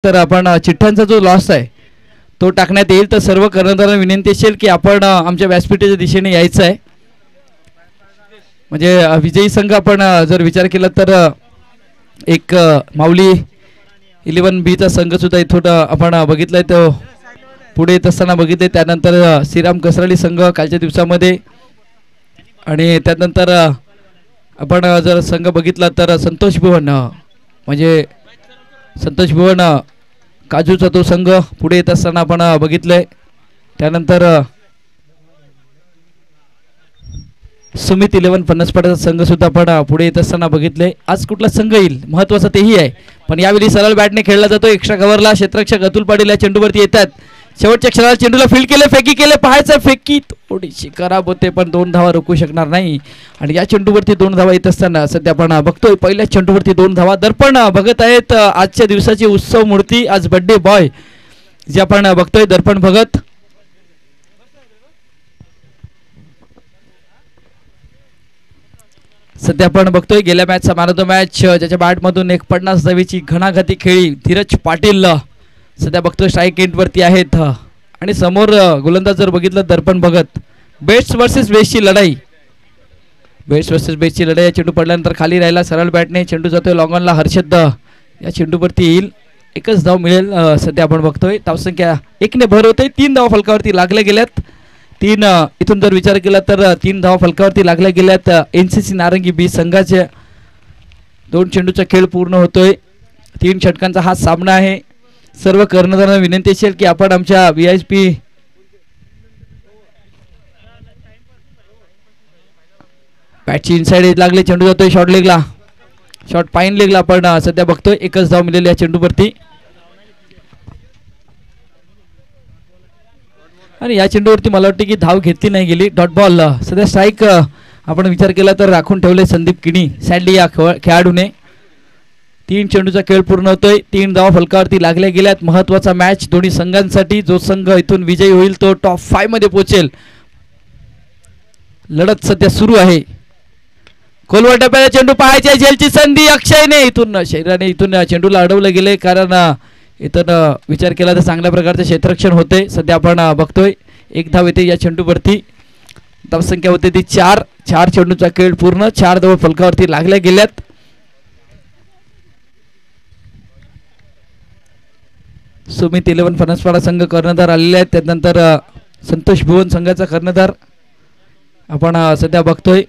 तर आपण चिठ्ठ्यांचा जो लॉस आहे तो टाकण्यात येईल। तर सर्व कर्णधारांना विनंती असेल की आपण आमच्या व्यासपीठाच्या दिशेने यायचं आहे। म्हणजे विजयी संघ आपण जर विचार केला तर एक माऊली 11B चा संघ सुद्धा इथून आपण बघितलाय, तो पुढे येत असताना बघितले। त्यानंतर श्रीराम कसराली संघ कालच्या दिवसामध्ये, आणि त्यानंतर आपण जर संघ बघितला तर संतोष भुवन, म्हणजे संतोष भुवन काजूचा तो संघ पुढे येत असताना आपण बघितलंय। त्यानंतर सुमित 11 फणसपाड्याचा संघ सुद्धा आपण पुढे येत असताना बघितले। आज कुठला संघ येईल महत्त्वाचा तेही आहे, पण यावेळी सरळ बॅटने खेळला जातो। एक्स्ट्रा कव्हरला क्षेत्ररक्षक अतुल पाटील या चेंडूवरती येतात। शेवटच्या क्षणाला चेंडूला फील्ड केले, फेकी केले, पाहायचं फेकी थोडीशी खराब होते पण 2 धावा रोखू शकणार नाही। आणि या चेंडूवरती 2 धावा येत असताना सध्या आपण बघतोय पहिल्या चेंडूवरती 2 धावा। दर्पण बघत आहेत आजच्या दिवसाची उत्सव मूर्ती, आज बर्थडे बॉय जे आपण बघतोय दर्पण भगत। सध्या आपण बघतोय गेल्या मॅचचा मॅन ऑफ द मॅच ज्याच्या बॅटमधून एक 50 धावेची घणाघाती खेळी धीरज पाटील सध्या बघतोय स्ट्राईक एंडवरती आहेत। आणि समोर गोलंदाज जर बघितलं दर्पण भगत, बेट्स वर्सेस बेस्टची लढाई, बेट्स वर्सेस बेस्टची लढाई। चेंडू पडल्यानंतर खाली राहिला, सरळ बॅटने चेंडू जातोय लॉंगॉनला, हर्षद या चेंडूवरती येईल, एकच धाव मिळेल। सध्या आपण बघतोय धावसंख्या 1 ने भर होते, 3 धावा फलकावरती लागल्या गेल्यात। 3 इथून जर विचार केला तर 3 धावा फलकावरती लागल्या गेल्यात। NCC नारंगी बी संघाचे 2 चेंडूचा खेळ पूर्ण होतोय, 3 षटकांचा हा सामना आहे। सर्व कर्णधारांना विनंती असेल की आपण आमच्या VIP बॅटची इनसाइड एज लागले, चेंडू जातोय शॉर्ट लेगला, शॉर्ट पाईन लेगला आपण सध्या बघतोय, एकच धाव मिळाली या चेंडूवरती। आणि या चेंडूवरती मला वाटतं की धाव घेतली नाही गेली, डॉट बॉल। सध्या स्ट्राईक आपण विचार केला तर राखून ठेवले संदीप किणी सॅडली या खेळाडूने। 3 चेंडूचा खेळ पूर्ण होतोय, 3 धावा फलकावरती लागल्या गेल्यात। महत्त्वाचा मॅच दोन्ही संघांसाठी, जो संघ इथून विजयी होईल तो टॉप 5 मध्ये पोहोचेल। लढत सध्या सुरू आहे। खोलवर टप्प्याला चेंडू पाहायचे, झेलची संधी अक्षयने इथून शरीराने इथून चेंडूला अडवलं गेले, कारण इथून विचार केला तर चांगल्या प्रकारचे क्षेत्ररक्षण होते। सध्या आपण बघतोय 1 धाव येते या चेंडूवरती, धावसंख्या होते ती 4 चेंडूचा खेळ पूर्ण, 4 धावा फलकावरती लागल्या गेल्यात। सुमित 11 फणसपाडा संघ कर्णधार आलेले आहेत, त्यानंतर संतोष भुवन संघाचा कर्णधार आपण सध्या बघतोय।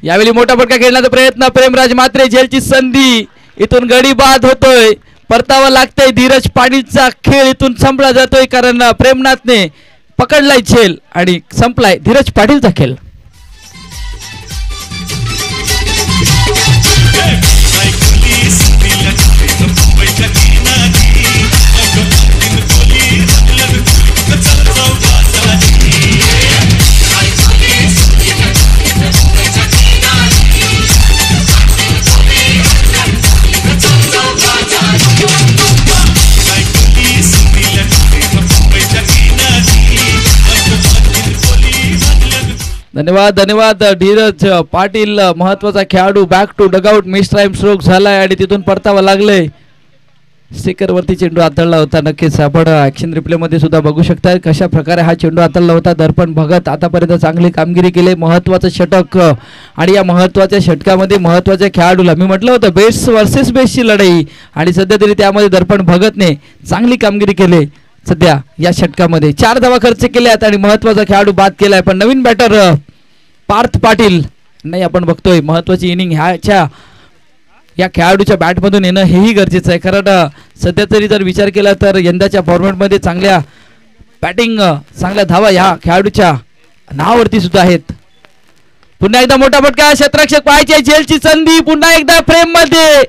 यावेळी मोठा फटका खेळण्याचा प्रयत्न, प्रेमराज मात्रे झेलची संधी, इथून गडी बाद होतोय, परतावा लागतोय। धीरज पाटीलचा खेळ इथून संपला जातोय, कारण प्रेमनाथने पकडलाय झेल आणि संपलाय धीरज पाटीलचा खेळ। धन्यवाद धन्यवाद धीरज पाटील, महत्वाचा खेळाडू। Back to dugout, mistime stroke झालाय आणि तिथून परतावा लागले। स्टिकर वरती चेंडू आदळला होता, नक्कीच आपण ऍक्शन रिप्ले मध्ये सुद्धा बघू शकता कशा प्रकारे हा चेंडू आदळला होता। दर्पण भगत आतापर्यंत चांगली कामगिरी केली, महत्वाचं षटक, आणि या महत्वाच्या षटकामध्ये महत्वाच्या खेळाडूला मी म्हटलं होतं बेस्ट वर्सेस बेस्टची लढाई, आणि सध्या तरी त्यामध्ये दर्पण भगतने चांगली कामगिरी केली। सध्या या षटकामध्ये 4 धावा खर्च केल्यात आणि महत्वाचा खेळाडू बाद केलाय, पण नवीन बॅटर पार्थ पाटील नाही आपण बघतोय महत्वाची इनिंग ह्याच्या या खेळाडूच्या बॅटमधून येणं हेही गरजेचं आहे, कारण सध्या तरी जर विचार केला तर यंदाच्या फॉर्मॅटमध्ये चांगल्या बॅटिंग, चांगल्या धावा या खेळाडूच्या नावावरती सुद्धा आहेत। पुन्हा एकदा मोठा फटका, क्षेत्ररक्षक पाहायचे, झेलची संधी पुन्हा एकदा फ्रेम मध्ये,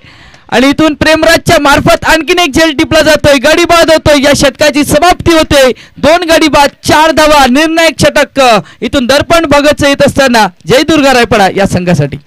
आणि इथून प्रेमराजच्या मार्फत आणखीन एक झेल टिपला जातोय, गडी बाद होतोय, या षटकाची समाप्ती होते। 2 गडी बाद, 4 धावा, निर्णायक षटक इथून दर्पण भगतचं येत असताना जय दुर्गा रायपडा या संघासाठी।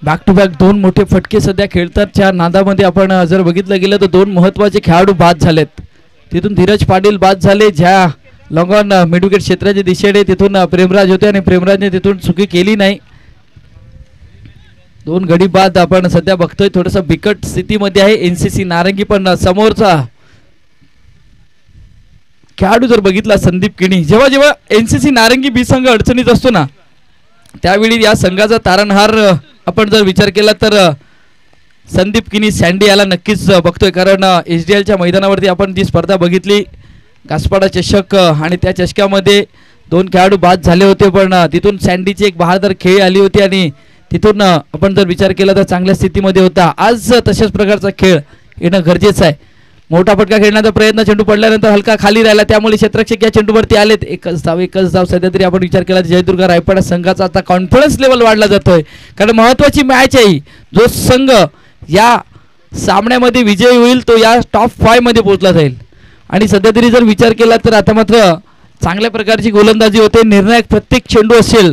बॅक टू बॅक दोन मोठे फटके सध्या खेळतातच्या नादामध्ये आपण जर बघितलं गेलं तर दोन महत्त्वाचे खेळाडू बाद झालेत. तिथून धीरज पाटील बाद झाले ज्या लॉंग ऑन मिड विकेट क्षेत्राच्या दिशेने, तिथून प्रेमराज होते आणि प्रेमराजने तिथून चुकी केली नाही. दोन गडी बाद आपण सध्या बघतोय. थोडस बिकट स्थितीमध्ये आहे एनसीसी नारंगी, पण समोरचा खेळाडू जर बघितला संदीप किणी, जेव्हा जेव्हा एनसीसी नारंगी बी संघ अडचणीत असतो ना त्यावेळी या संघाचा तारणहार आपण जर विचार केला तर संदीप किनी सँडी याला नक्कीच बघतोय. कारण HDLच्या मैदानावरती आपण जी स्पर्धा बघितली घासपाडा चषक, आणि त्या चषकामध्ये दोन खेळाडू बाद झाले होते, पण तिथून सँडीची एक बहादर खेळी आली होती आणि तिथून आपण जर विचार केला तर चांगल्या स्थितीमध्ये होता. आज तशाच प्रकारचा खेळ येणं गरजेचं आहे. मोठा फटका खेळण्याचा प्रयत्न, चेंडू पडल्यानंतर हलका खाली राहिला त्यामुळे क्षेत्ररक्षक या चेंडूवरती आलेत. एकच धाव सध्या तरी आपण विचार केला जयदुर्ग रायपाडा संघाचा आता कॉन्फिडन्स लेवल वाढला जातोय, कारण महत्वाची मॅच आहे. जो संघ या सामन्यामध्ये विजयी होईल तो या टॉप 5 मध्ये पोहोचला जाईल. आणि सध्या तरी जर विचार केला तर आता मात्र चांगल्या प्रकारची गोलंदाजी होते. निर्णायक प्रत्येक चेंडू असेल,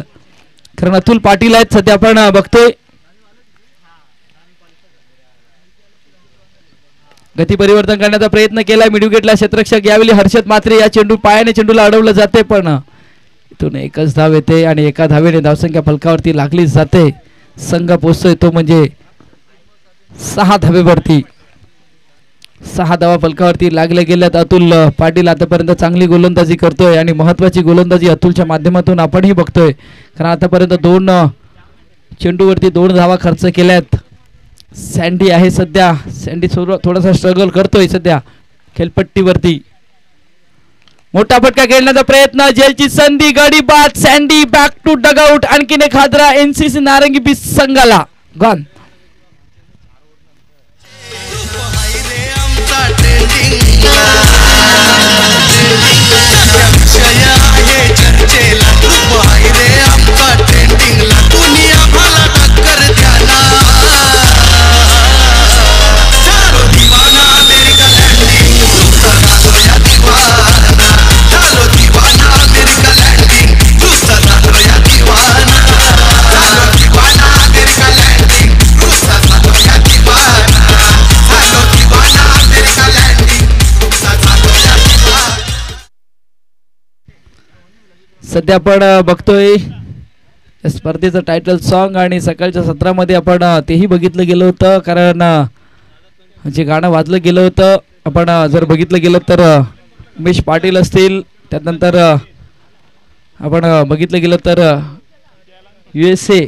कारण अतुल पाटील आहेत सध्या आपण बघतोय. गती परिवर्तन करण्याचा प्रयत्न केलाय मिड विकेटला क्षेत्ररक्षक, यावेळी हर्षद मात्रे या चेंडू पायाने चेंडूला अडवलं जाते, पण इथून एकच धाव येते आणि एका धावेने धावसंख्या फलकावरती लागली जाते. संघ पोहोचतोय तो म्हणजे 6 धावेवरती. 6 धावा फलकावरती लागल्या गेल्यात. अतुल पाटील आतापर्यंत चांगली गोलंदाजी करतोय आणि महत्वाची गोलंदाजी अतुलच्या माध्यमातून आपणही बघतोय, कारण आतापर्यंत 2 चेंडूवरती 2 धावा खर्च केल्यात. सँडी आहे सध्या, सँडी थोडासा स्ट्रगल करतोय सध्या खेळपट्टीवरती. मोठा फटका खेळण्याचा प्रयत्न, जेलची संधी, गडी बाद, सँडी बॅक टू डगआउट. आणखीन एक हादरा एनसीसी नारंगी बी संघाला. गॉन. सध्या आपण बघतोय स्पर्धेचं टायटल सॉन्ग, आणि सकाळच्या सत्रामध्ये आपण तेही बघितलं गेलं होतं, कारण जे गाणं वाजलं गेलं होतं आपण जर बघितलं गेलं तर उमेश पाटील असतील, त्यानंतर आपण बघितलं गेलं तर USA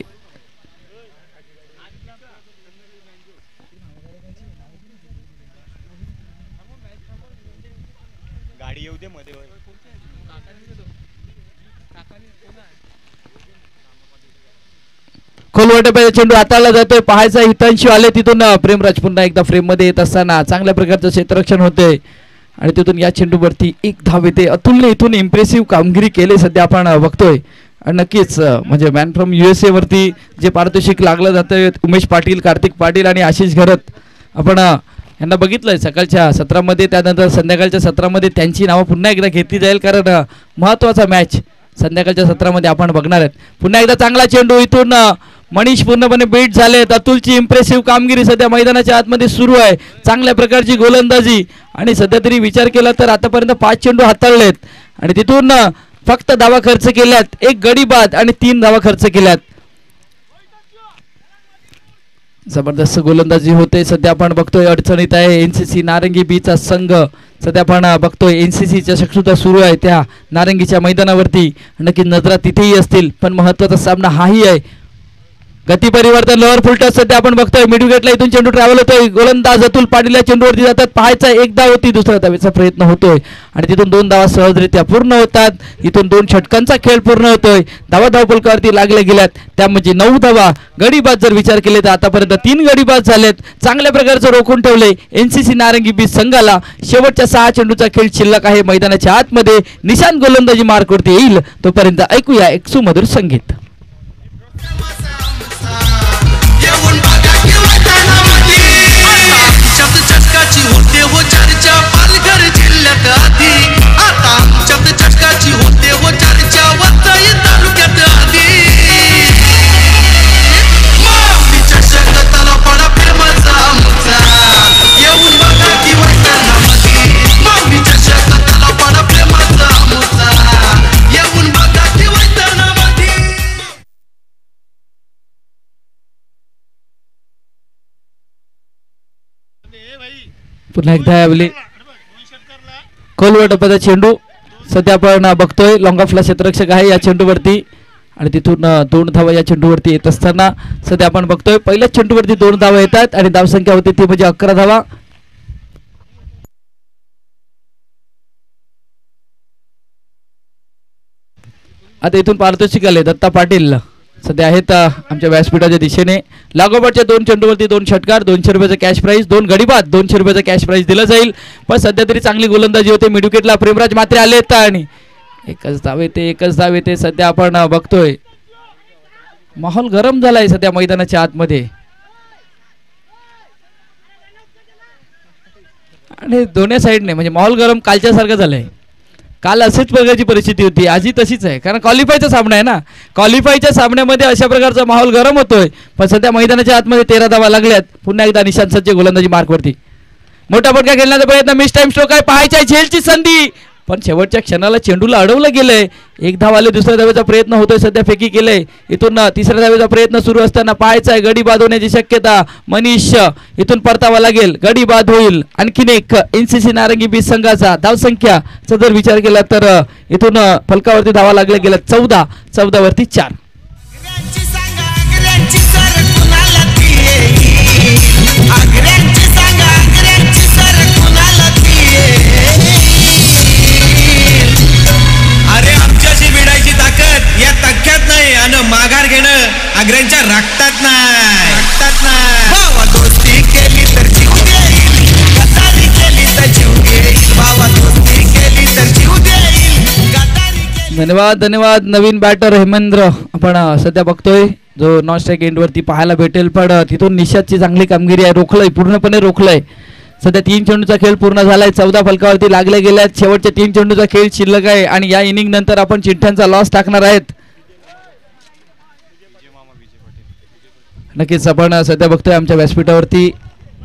खोलवटे चेंडू हाताळला जातोय. पाहायचा हितांशी आले, तिथून प्रेमराज पुन्हा एकदा फ्रेम मध्ये येत असताना चांगल्या प्रकारचं क्षेत्ररक्षण होते आणि तिथून या चेंडूवरती 1 धाव येते. अतुलने इथून इम्प्रेसिव्ह कामगिरी केली सध्या आपण बघतोय. आणि नक्कीच म्हणजे मॅन फ्रॉम USA वरती जे पारितोषिक लागलं जातं उमेश पाटील, कार्तिक पाटील आणि आशिष घरत आपण यांना बघितलंय सकाळच्या सत्रामध्ये, त्यानंतर संध्याकाळच्या सत्रामध्ये त्यांची नावं पुन्हा एकदा घेतली जाईल, कारण महत्वाचा मॅच संध्याकाळच्या सत्रामध्ये आपण बघणार आहेत. पुन्हा एकदा चांगला चेंडू, इथून मनीष पूर्णपणे बीट झालेत. अतुलची इम्प्रेसिव्ह कामगिरी सध्या मैदानाच्या आतमध्ये सुरू आहे. चांगल्या प्रकारची गोलंदाजी, आणि सध्या तरी विचार केला तर आतापर्यंत 5 चेंडू हाताळलेत आणि तिथून फक्त धावा खर्च केल्यात. 1 गडी बाद आणि 3 धावा खर्च केल्यात. जबरदस्त गोलंदाजी होते. सध्या आपण बघतोय अडचणीत आहे एनसीसी नारंगी बीचा संघ. सध्या आपण बघतोय एनसीसी चषक सुद्धा सुरू आहे त्या नारंगीच्या मैदानावरती. नक्की नजरा तिथेही असतील, पण महत्वाचा सामना हाही आहे. गती परिवर्तन, लोअर फुलटॉस सध्या आपण बघतोय मिड विकेटला इथून चेंडू ट्रॅव्हल होतोय. गोलंदाज अतुल पाटील चेंडूवरती जातात. पाहायचा 1 धाव होती, दुसऱ्या धावेचा प्रयत्न होतोय आणि तिथून 2 धावा सहजरित्या पूर्ण होतात. इथून 2 षटकांचा खेळ पूर्ण होतोय. धावा फलकावरती लागल्या गेल्यात, त्या म्हणजे 9 धावा. गडीबाद जर विचार केले तर आतापर्यंत 3 गडीबाद झालेत. चांगल्या प्रकारचं रोखून ठेवले एनसीसी नारंगी बी संघाला. शेवटच्या 6 चेंडूचा खेळ शिल्लक आहे मैदानाच्या आतमध्ये. निशांत गोलंदाजी मार्कवरती येईल तोपर्यंत ऐकूया एक सुमधुर संगीत. होते हो चर्चा पालघर जिल्ह्यात आधी, आता आमच्यात चषकाची होते हो चर्चा वसई तालुक्यात आधी. माऊलीच्या पुन्हा एकदा यावेळी खोलवर टप्प्याचा चेंडू सध्या आपण बघतोय लॉंग ऑफला क्षेत्ररक्षक आहे या चेंडूवरती आणि तिथून 2 धावा या चेंडूवरती येत असताना सध्या आपण बघतोय पहिल्याच चेंडूवरती 2 धावा येतात आणि धावसंख्या होती ती म्हणजे 11 धावा. आता इथून पारितोषिक आले दत्ता पाटील सध्या आहेत आमच्या व्यासपीठाच्या दिशेने. लागोपाठच्या 2 चेंडूवरती 2 षटकार, 200 रुपयाचा कॅश प्राइज, 2 गडीबाद, 200 रुपयाचा कॅश प्राइज दिला जाईल. पण सध्या तरी चांगली गोलंदाजी होते. मिड विकेटला प्रेमराज मात्रे आलेत आणि एकच धाव येते सध्या आपण बघतोय माहोल गरम झालाय सध्या मैदानाच्या आतमध्ये आणि दोन्ही साईडने म्हणजे माहोल गरम कालच्या सारखं झालंय. काल अशीच प्रकारची परिस्थिती होती, आजही तशीच आहे कारण क्वालिफायचा सामना आहे ना. क्वालिफायच्या सामन्यामध्ये अशा प्रकारचा माहोल गरम होतोय. पण सध्या मैदानाच्या आतमध्ये 13 धावा लागल्यात. पुन्हा एकदा निशांत सज्ज गोलंदाजी मार्कवरती मोठा फटका खेळण्याचा प्रयत्न, मिस टाइम स्ट्रोक आहे, पाहायचा झेलची संधी पण शेवटच्या क्षणाला चेंडूला अडवलं गेलंय. 1 धाव आले, दुसऱ्या धावेचा प्रयत्न होतोय सध्या फेकी केलंय. इथून तिसऱ्या धावेचा प्रयत्न सुरू असताना पाहायचा आहे गडी बाद होण्याची शक्यता. मनीष इथून परतावा लागेल, गडी बाद होईल. आणखीन एक एनसीसी नारंगी बीज संघाचा धावसंख्याचा जर विचार केला तर इथून फलकावरती धावा लागल्या गेल्या 14 वरती 4. या तख्यात नाही आणि माघार घेणं आग्र्यांच्या रक्तात नाही. भावा दोस्ती केली तर जीव देईल, गद्दारी केली तर जीव देईल. भावा दोस्ती केली तर जीव देईल, गद्दारी. धन्यवाद. नवीन बॅटर हेमेंद्र आपण सध्या बघतोय जो नॉन स्ट्राईक एंडवरती पाहायला भेटेल. पण तिथून निशादची चांगली कामगिरी आहे, पूर्णपणे रोखलंय. सध्या 3 चेंडूचा खेळ पूर्ण झालाय, 14 फलकावरती लागले गेल्यात. शेवटच्या 3 चेंडूचा खेळ शिल्लक आहे आणि या इनिंग नंतर आपण चिठ्ठ्यांचा लॉस टाकणार आहेत. नक्कीच आपण सध्या बघतोय आमच्या व्यासपीठावरती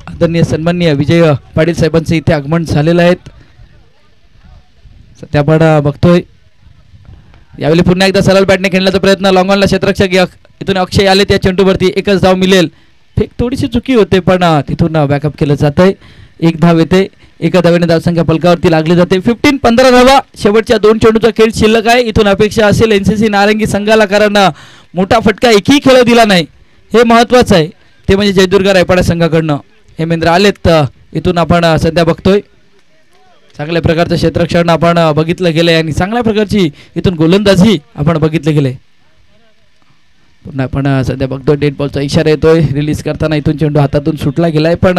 आदरणीय सन्माननीय विजय पाटील साहेबांचे इथे आगमन झालेलं आहे. सध्या आपण बघतोय यावेळी पुन्हा एकदा सरळ बॅटने खेळण्याचा प्रयत्न. लॉंग ऑनला क्षेत्ररक्षक इथून अक्षय आले, त्या चेंडूवरती एकच धाव मिळेल. फेक थोडीशी चुकी होते पण तिथून बॅकअप केलं जात आहे. 1 धाव येते, एका धावेने धावसंख्या फलकावरती लागली जाते. 15 धावा शेवटच्या 2 चेंडूचा खेळ शिल्लक आहे. इथून अपेक्षा असेल एनसीसी नारंगी संघाला कारण मोठा फटका एकही खेळ दिला नाही, हे महत्वाचं आहे. ते म्हणजे जयदुर्ग रायपाडा संघाकडनं हेमेंद्र आलेत. इथून आपण सध्या बघतोय चांगल्या प्रकारचं क्षेत्ररक्षण आपण बघितलं गेलंय आणि चांगल्या प्रकारची इथून गोलंदाजी आपण बघितलं गेलंय. पुन्हा आपण सध्या बघतोय डेड बॉलचा इशारा येतोय रिलीज करताना. इथून चेंडू हातातून सुटला गेलाय पण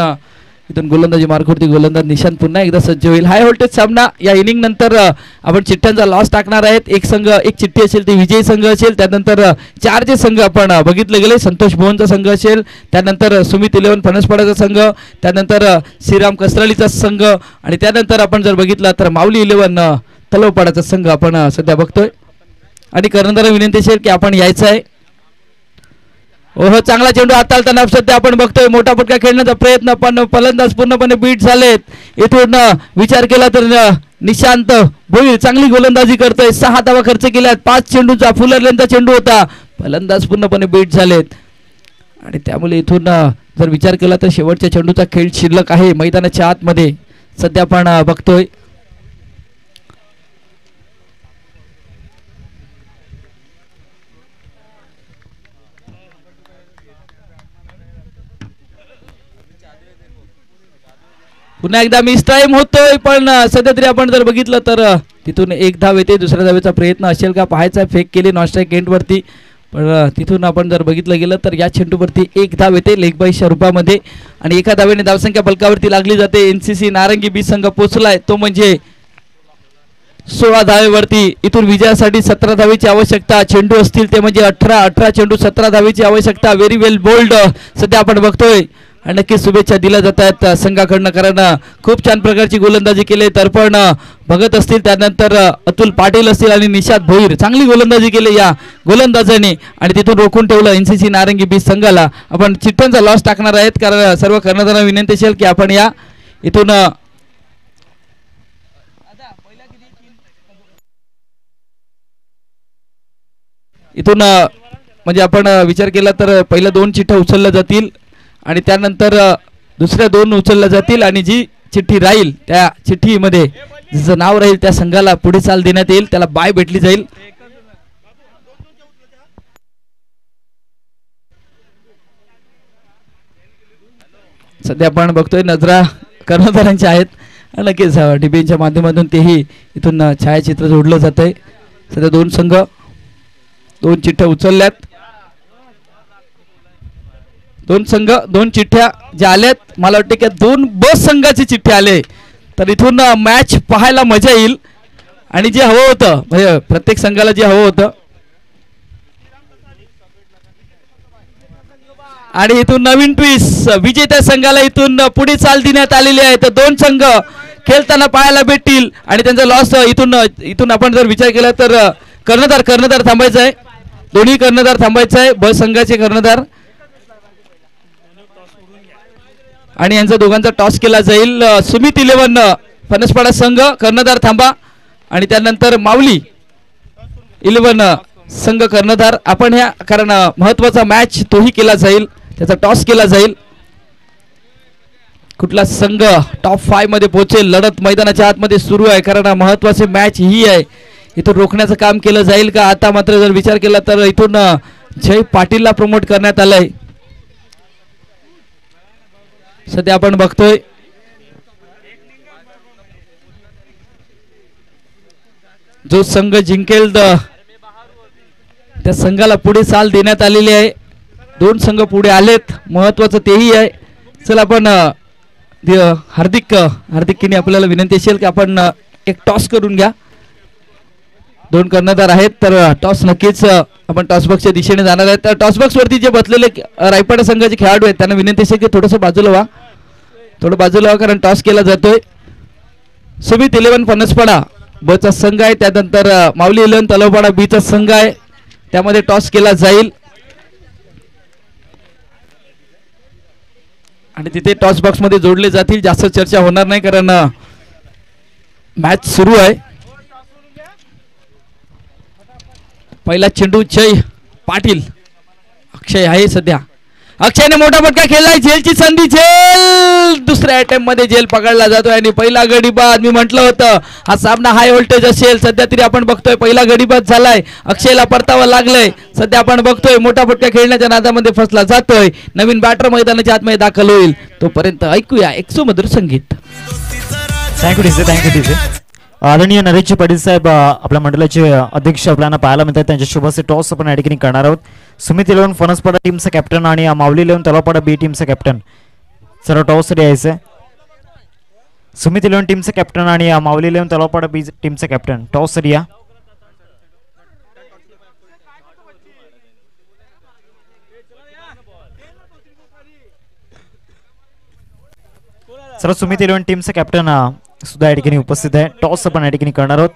इथून गोलंदाजी मार्कवरती गोलंदाज निशांत पुन्हा एकदा सज्ज होईल. हाय व्होल्टेज सामना. या इनिंग नंतर आपण चिठ्ठ्यांचा लॉस टाकणार आहेत. एक चिठ्ठी असेल ती विजयी संघ असेल, त्यानंतर 4 जे संघ आपण बघितले गेले, संतोष भुवनचा संघ असेल, त्यानंतर सुमित 11 फणसपाड्याचा संघ, त्यानंतर श्रीराम कसराळीचा संघ आणि त्यानंतर आपण जर बघितलं तर माऊली 11 तलवपाड्याचा संघ आपण सध्या बघतोय. आणि कर्णधारांना विनंती असेल की आपण यायचं आहे. ओहो, चांगला चेंडू हाताळताना सध्या आपण बघतोय मोठा फटका खेळण्याचा प्रयत्न पण फलंदाज पूर्णपणे बीट झालेत. इथून विचार केला तर निशांत भोईर चांगली गोलंदाजी करतोय. 6 धावा खर्च केल्यात. 5 चेंडूचा फुलरलेंचा चेंडू होता, फलंदाज पूर्णपणे बीट झालेत आणि त्यामुळे इथून जर विचार केला तर शेवटच्या चेंडूचा खेळ शिल्लक आहे मैदानाच्या आतमध्ये. सध्या आपण बघतोय पुन्हा एकदा मिस टाइम होतोय पण सध्या तरी आपण जर बघितलं तर तिथून 1 धाव येते. दुसऱ्या धावेचा प्रयत्न असेल का पाहायचा. फेक केली नॉन स्ट्राईक एंडवरती पण तिथून आपण जर बघितलं गेलं तर या चेंडूवरती 1 धाव येते लेग बाय स्वरूपामध्ये आणि एका धावेने धावसंख्या फलकावरती लागली जाते. एनसीसी नारंगी बीज संघ पोहोचलाय तो म्हणजे 16 धावेवरती. इथून विजयासाठी 17 धावेची आवश्यकता. चेंडू असतील ते म्हणजे 18 चेंडू 17 धावेची आवश्यकता. व्हेरी वेल बोल्ड सध्या आपण बघतोय आणि नक्कीच शुभेच्छा दिल्या जात आहेत संघाकडनं कारण खूप छान प्रकारची गोलंदाजी केली. तर पण बघत असतील त्यानंतर अतुल पाटील असतील आणि निशाद भोईर चांगली गोलंदाजी केली या गोलंदाजाने आणि तिथून रोखून ठेवलं एनसीसी नारंगी बीज संघाला. आपण चिठ्ठ्यांचा लॉस टाकणार आहेत कारण सर्व कर्णधारांना विनंती असेल की आपण या इथून म्हणजे आपण विचार केला तर पहिल्या 2 चिठ्ठ्या उचलल्या जातील आणि त्यानंतर दुसऱ्या 2 उचलल्या जातील आणि जी चिठ्ठी राहील त्या चिठ्ठीमध्ये जिचं नाव राहील त्या संघाला पुढे चाल देण्यात येईल, त्याला बाय भेटली जाईल. सध्या आपण बघतोय नजरा कर्णधारांच्या आहेत. नक्कीच टीव्हीच्या माध्यमातून तेही इथून छायाचित्र जोडलं जात आहे. सध्या दोन संघ दोन चिठ्ठ्या उचलल्यात. दोन संघ दोन चिठ्ठ्या ज्या आल्यात, मला वाटतं की दोन बस संघाची चिठ्ठी आले तर इथून मॅच पाहायला मजा येईल. आणि जे हवं होतं म्हणजे प्रत्येक संघाला जे हवं होतं आणि इथून नवीन ट्विस्ट विजेत्या संघाला इथून पुढे चाल देण्यात आलेली आहे. तर दोन संघ खेळताना पाहायला भेटतील आणि त्यांचा लॉस इथून आपण जर विचार केला तर कर्णधार थांबायचा आहे. दोन्ही कर्णधार थांबायचं आहे. ब संघाचे कर्णधार आणि यांचा दोघांचा टॉस केला जाईल. सुमित 11 फणसपाडा संघ कर्णधार थांबा आणि त्यानंतर माऊली 11 संघ कर्णधार आपण ह्या कारण महत्वाचा मॅच तोही केला जाईल, त्याचा टॉस केला जाईल. कुठला संघ टॉप 5 मध्ये पोहोचेल लढत मैदानाच्या आतमध्ये सुरू आहे कारण महत्वाची मॅच ही आहे. इथून रोखण्याचं काम केलं जाईल का? आता मात्र जर विचार केला तर इथून जय पाटीलला प्रमोट करण्यात आलंय. सध्या आपण बघतोय जो संघ जिंकेल त्या संघाला पुढे चाल देण्यात आलेली आहे. दोन संघ पुढे आलेत, महत्वाचं तेही आहे. चला आपण हार्दिकने आपल्याला विनंती असेल की आपण एक टॉस करून घ्या. दोन कर्णधार आहेत तर टॉस नक्कीच आपण टॉस बॉक्सच्या दिशेने जाणार आहेत. तर टॉस बॉक्स वरती जे बसलेले रायपाडा संघाचे खेळाडू आहेत त्यांना विनंती असेल की थोडंसं बाजूला व्हा, थोडं बाजूला व्हा कारण टॉस केला जातोय. सुमित 11 फणसपाडा ब चा संघ आहे, त्यानंतर माऊली 11 तलावपाडा बी चा संघ आहे, त्यामध्ये टॉस केला जाईल. आणि तिथे टॉस बॉक्स मध्ये जोडले जातील. जास्त चर्चा होणार नाही कारण मॅच सुरू आहे. पहिला चेंडू जय पाटील अक्षय आहे. सध्या अक्षयने मोठा फटका खेळलाय. जेलची संधी, जेल दुसऱ्या अटेम्प्ट मध्ये जेल पकडला जातोय आणि पहिला गडी बाद. मी म्हटलं होतं हा सामना हाय व्होल्टेज असेल. सध्या तरी आपण बघतोय पहिला गडी बाद झालाय, अक्षयला परतावा लागलाय. सध्या आपण बघतोय मोठा फटका खेळण्याच्या नादामध्ये फसला जातोय. नवीन बॅटर मैदानाच्या आतमध्ये दाखल होईल, तोपर्यंत ऐकूया एक सुमधुर संगीत. थँक्यू टीचे. आदरणीय नरेश पाटील साहेब आपल्या मंडळाचे अध्यक्ष आपल्याला पाहायला मिळतात. त्यांच्या शुभाचे टॉस आपण या ठिकाणी करणार आहोत. सुमित 11 फणसपाडा टीमचा कॅप्टन आणि माऊली 11 तलावपाडा बी टीमचा कॅप्टन सर्व टॉससाठी यायचं. सुमित 11 टीमचा कॅप्टन आणि माऊली 11 तलावपाडा बी टीमचा कॅप्टन टॉससाठी या. सर्व सुमित 11 टीमचा कॅप्टन सुद्धा या ठिकाणी उपस्थित आहे. टॉस आपण या ठिकाणी करणार आहोत.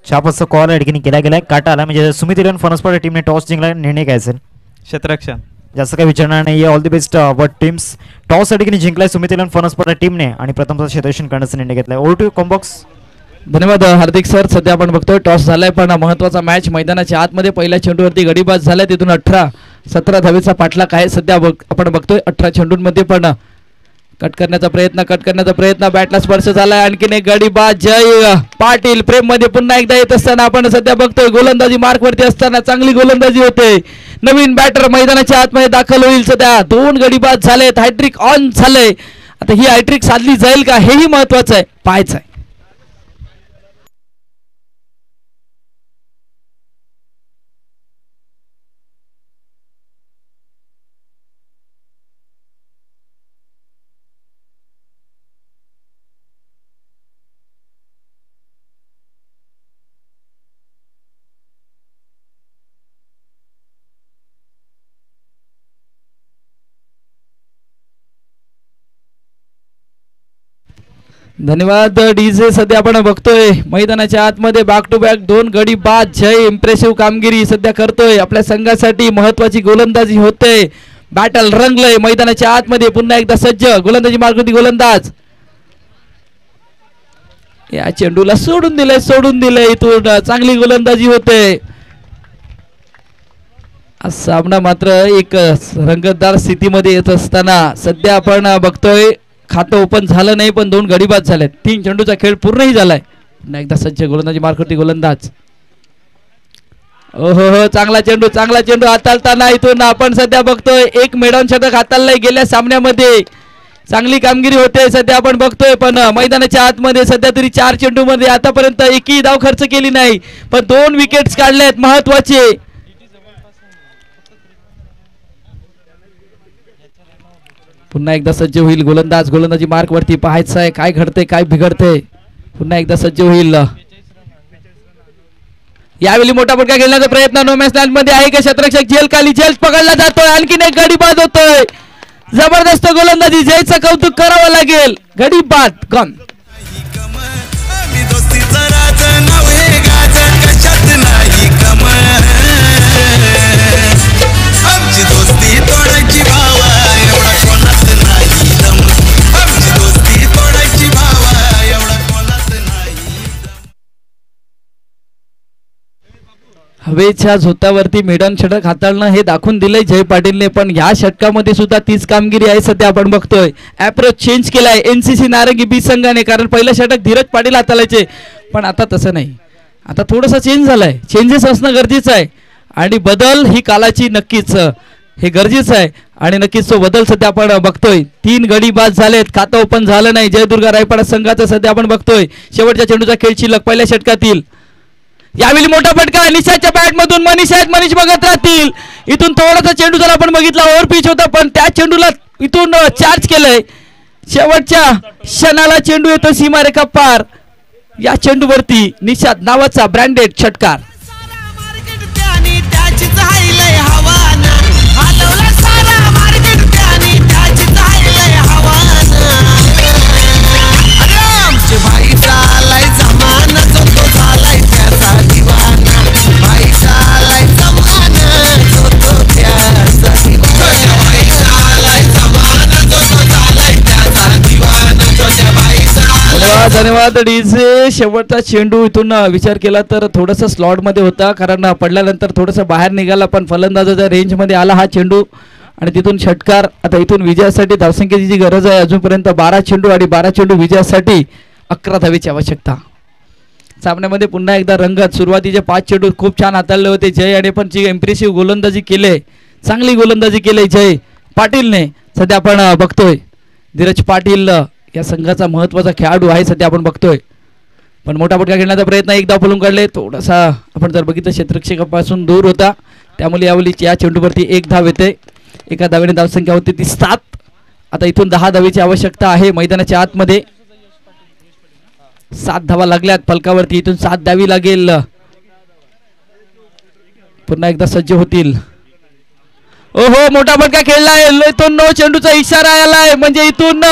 छापचा कॉल या ठिकाणी केला गेलाय, काटा आला म्हणजे सुमित 11 फणसपाडा टीमने टॉस जिंकला. निर्णय काय असेल? क्षेत्ररक्षण. जास्त काही विचारणार नाही. All the best but teams. Toss या ठिकाणी जिंकलाय सुमित 11 फणसपाडा टीमने आणि प्रथमतः क्षेत्ररक्षण करण्याचा निर्णय घेतलाय. Over to comm box. धन्यवाद हार्दिक सर. सध्या आपण बघतोय टॉस झालाय पण महत्वाचा मॅच मैदानाच्या आतमध्ये पहिल्या चेंडूवरती गडीबाज झालाय. तिथून 18-17 धावेचा पाठलाग आहे. सध्या आपण बघतोय 18 चेंडूंमध्ये पण कट करण्याचा प्रयत्न बॅटला स्पर्श झालाय. आणखीन एक गडीबाज जय पाटील फ्रेम मध्ये पुन्हा एकदा येत असताना आपण सध्या बघतोय गोलंदाजी मार्क वरती असताना चांगली गोलंदाजी होते. नवीन बॅटर मैदानाच्या आतमध्ये दाखल होईल. सध्या 2 गडीबाज झालेत. हॅट्रिक ऑन झालंय. आता ही हॅट्रिक साधली जाईल का हेही महत्वाचं आहे, पाहायचं आहे. धन्यवाद डीजे. सध्या आपण बघतोय मैदानाच्या आतमध्ये बॅक टू बॅक 2 गडी बाद. जय इम्प्रेसिव्ह कामगिरी सध्या करतोय. आपल्या संघासाठी महत्वाची गोलंदाजी होते. बॅटल रंगलंय मैदानाच्या आतमध्ये. पुन्हा एकदा सज्ज गोलंदाजी मार्गवरती गोलंदाज या चेंडूला सोडून दिलंय. इथून चांगली गोलंदाजी होते. हा सामना मात्र एक रंगतदार स्थितीमध्ये येत असताना सध्या आपण बघतोय खातं ओपन झालं नाही पण 2 गडी बाद झालेत. 3 चेंडूचा खेळ पूर्णही झालाय. पुन्हा एकदा सज्ज गोलंदाजी मार्कवरती गोलंदाज. ओहो हो चांगला चेंडू हाताळताना इथून आपण सध्या बघतोय एक मेडॉन षटक हाताळलंय. गेल्या सामन्यामध्ये चांगली कामगिरी होते सध्या आपण बघतोय पण मैदानाच्या आतमध्ये सध्या तरी 4 चेंडूमध्ये आतापर्यंत एकही धाव खर्च केली नाही पण 2 विकेट्स काढलेत महत्वाचे. पुन्हा एकदा सज्ज होईल गोलंदाज. गोलंदाजी मार्क वरती पाहायचं आहे काय घडतंय काय बिघडतंय. पुन्हा एकदा सज्ज होईल. यावेळी मोठा फटका खेळण्याचा प्रयत्न नो मॅच लँड मध्ये आहे का क्षेत्ररक्षक झेल खाली झेल पकडला जातोय. आणखीन एक गडी बाद होतोय. जबरदस्त गोलंदाजी जयचं कौतुक करावं लागेल. गडी बाद गन आमची दोस्ती तोडायची भावा एवढा कोणाच नाही दम. आमची दोस्ती तोडायची भावा एवढा कोणाच नाही. हवेच्या झोतावरती मेडन षटक हाताळणं हे दाखवून दिलंय जय पाटीलने पण ह्या षटकामध्ये सुद्धा तीच कामगिरी आहे सध्या आपण बघतोय. अप्रोच चेंज केलाय एनसीसी नारंगी बी संघाने कारण पहिलं षटक धीरज पाटील हाताळायचे पण आता तसं नाही. आता थोडंसं चेंज झालंय. चेंजेस असणं गरजेचं आहे आणि बदल ही कालाची नक्कीच हे गरजेचं आहे आणि नक्कीच तो बदल सध्या आपण बघतोय. 3 गडी बाद झालेत. खातं ओपन झालं नाही. जयदुर्गा रायपाडा संघाचं सध्या आपण बघतोय. शेवटच्या चेंडूचा खेळ शिल्लक पहिल्या षटकातील. यावेळी मोठा फटका निशाच्या बॅट मधून मनीष बघत राहतील. इथून थोडासा चेंडू जर आपण बघितला ओव्हर पिच होता पण त्या चेंडूला इथून चार्ज केलंय. शेवटच्या क्षणाला चेंडू येतो सीमारेखा पार. या चेंडूवरती निशाद नावाचा ब्रँडेड षटकार. धन्यवाद डीजे. शेवटचा चेंडू इथून विचार केला तर थोडासा स्लॉट मध्ये होता कारण पडल्यानंतर थोडंसं बाहेर निघाला पण फलंदाजाच्या रेंज मध्ये आला हा चेंडू आणि तिथून षटकार. आता इथून विजयासाठी धावसंख्येची जी गरज आहे अजूनपर्यंत 12 चेंडू आणि 12 चेंडू विजयासाठी 11 धावेची आवश्यकता. सामन्यामध्ये पुन्हा एकदा रंगत. सुरुवातीचे 5 चेंडू खूप छान हाताळले होते जय आणि पण जी इम्प्रेसिव्ह गोलंदाजी केले चांगली गोलंदाजी केली जय पाटीलने. सध्या आपण बघतोय धीरज पाटील या संघाचा महत्वाचा खेळाडू आहे सध्या आपण बघतोय पण मोठा फटका खेळण्याचा प्रयत्न एकदा पळून काढले. थोडासा आपण जर बघितलं क्षेत्ररक्षकापासून दूर होता त्यामुळे यावेळी या चेंडूवरती 1 धाव येते. एका धावेने धावसंख्या होती ती 7. आता इथून 10 धावेची आवश्यकता आहे. मैदानाच्या आतमध्ये 7 धावा लागल्यात फलकावरती. इथून 7 द्यावी लागेल. पुन्हा एकदा सज्ज होतील. ओहो मोठा फटका खेळलाय. इथून नो चेंडूचा इशारा आलाय म्हणजे इथून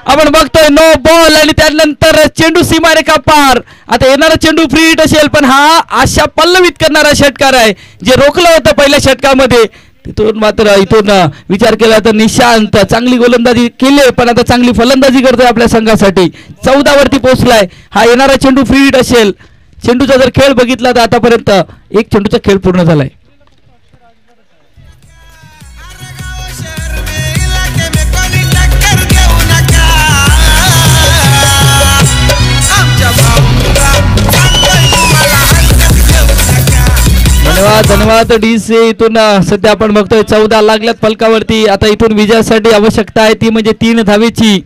आपण बघतोय नो बॉल आणि त्यानंतर चेंडू सीमारेखा पार. आता येणारा चेंडू फ्री हिट असेल पण हा आशा पल्लवित करणारा षटकार आहे जे रोखलं होतं पहिल्या षटकामध्ये. तिथून मात्र इथून विचार केला तर निशांत चांगली गोलंदाजी केली पण आता चांगली फलंदाजी करतोय आपल्या संघासाठी. 14 वरती पोहोचलाय. हा येणारा चेंडू फ्री हिट असेल. चेंडूचा जर खेळ बघितला तर आतापर्यंत 1 चेंडूचा खेळ पूर्ण झालाय. धन्यवाद डीसी. इथून सध्या आपण बघतोय 14 लागल्यात फलकावरती. आता इथून विजयासाठी आवश्यकता आहे ती म्हणजे 3 धावेची.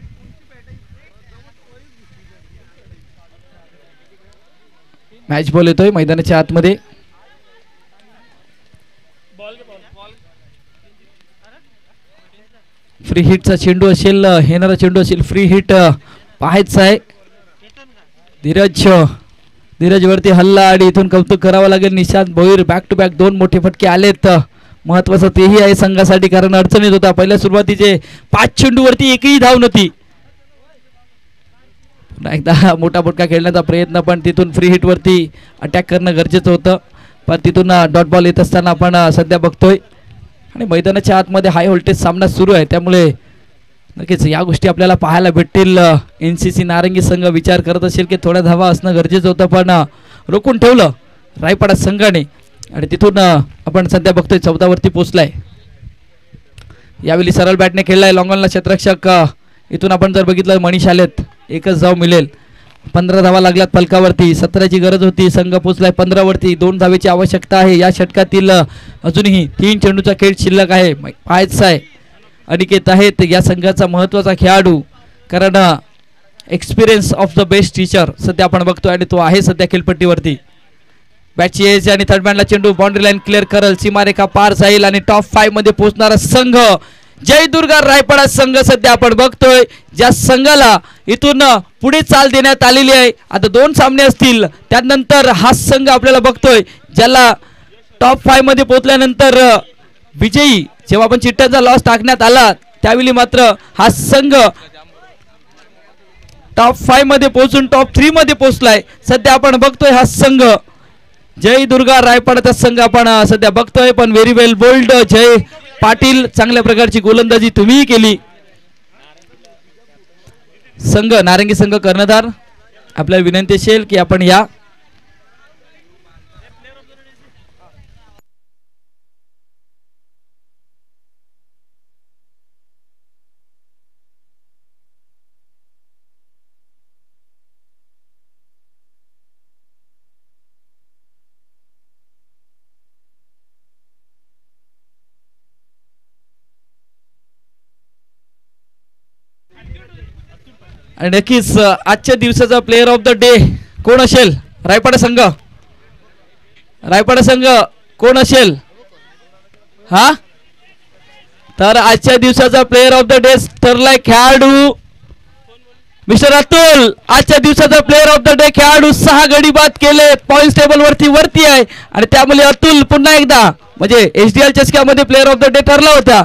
मॅच बॉल येतोय मैदानाच्या आतमध्ये. फ्री हिटचा चेंडू असेल. येणारा चेंडू असेल फ्री हिट पाहायचं आहे. धीरज वरती हल्ला आणि इथून कौतुक करावं लागेल. Nishant Bhoir back to back 2 मोठे फटके आलेत. महत्वाचं तेही आहे संघासाठी कारण अडचणीत होता. पहिल्या सुरुवातीचे 5 चेंडू वरती एकही धाव नव्हती. पुन्हा एकदा मोठा फटका खेळण्याचा प्रयत्न पण तिथून फ्री हिट वरती अटॅक करणं गरजेचं होतं पण तिथून डॉट बॉल येत असताना आपण सध्या बघतोय आणि मैदानाच्या आतमध्ये हाय व्होल्टेज सामना सुरू आहे त्यामुळे नक्कीच या गोष्टी आपल्याला पाहायला भेटतील. एनसीसी नारंगी संघ विचार करत असेल की थोड्या धावा असणं गरजेचं होतं पण रोखून ठेवलं रायपाडा संघाने आणि तिथून आपण सध्या बघतोय 14 वरती पोहोचलाय. यावेळी सरळ बॅटने खेळलाय लॉंगॉनला क्षेत्ररक्षक. इथून आपण जर बघितलं मनीष आलेत, एकच धाव मिळेल. 15 धावा लागल्यात फलकावरती. 17ची गरज होती, संघ पोहोचलाय 15 वरती. 2 धावेची आवश्यकता आहे. या षटकातील अजूनही 3 चेंडूचा खेळ शिल्लक आहे. पायच आहे अनिकेत आहेत या संघाचा महत्त्वाचा खेळाडू, कारण experience of the best teacher सध्या आपण बघतोय आणि तो आहे सध्या खेळपट्टीवरती. बॅटची एज आणि थर्ड मॅनला चेंडू बाउंड्री लाईन क्लिअर करल, सीमारेखा पार जाईल आणि टॉप 5 मध्ये पोहोचणारा संघ जय दुर्गा रायपाडा संघ सध्या आपण बघतोय, ज्या संघाला इथून पुढे चाल देण्यात आलेली आहे. आता 2 सामने असतील, त्यानंतर हा संघ आपल्याला बघतोय ज्याला टॉप 5 मध्ये पोहोचल्यानंतर विजयी जेव्हा आपण चिठ्ठ्यांचा लॉस टाकण्यात आला त्यावेळी मात्र हा संघ टॉप 5 मध्ये पोहोचून टॉप 3 मध्ये पोहोचलाय. सध्या आपण बघतोय हा संघ जय दुर्गा रायपाडाचा संघ आपण सध्या बघतोय. पण व्हेरी वेल बोल्ड जय पाटील, चांगल्या प्रकारची गोलंदाजी तुम्हीही केली. संघ नारंगी संघ कर्णधार आपल्याला विनंती असेल की आपण या आणि नक्कीच आजच्या दिवसाचा प्लेअर ऑफ द डे कोण असेल? रायपाडा संघ, रायपाडा संघ कोण असेल? हा, तर आजच्या दिवसाचा प्लेअर ऑफ द डे ठरलाय खेळाडू मिस्टर अतुल. आजच्या दिवसाचा प्लेअर ऑफ द डे खेळाडू 6 गडी बाद केले, पॉइंट टेबल वरती आहे आणि त्यामुळे अतुल पुन्हा एकदा म्हणजे HDL चषकामध्ये प्लेअर ऑफ द डे ठरला होता.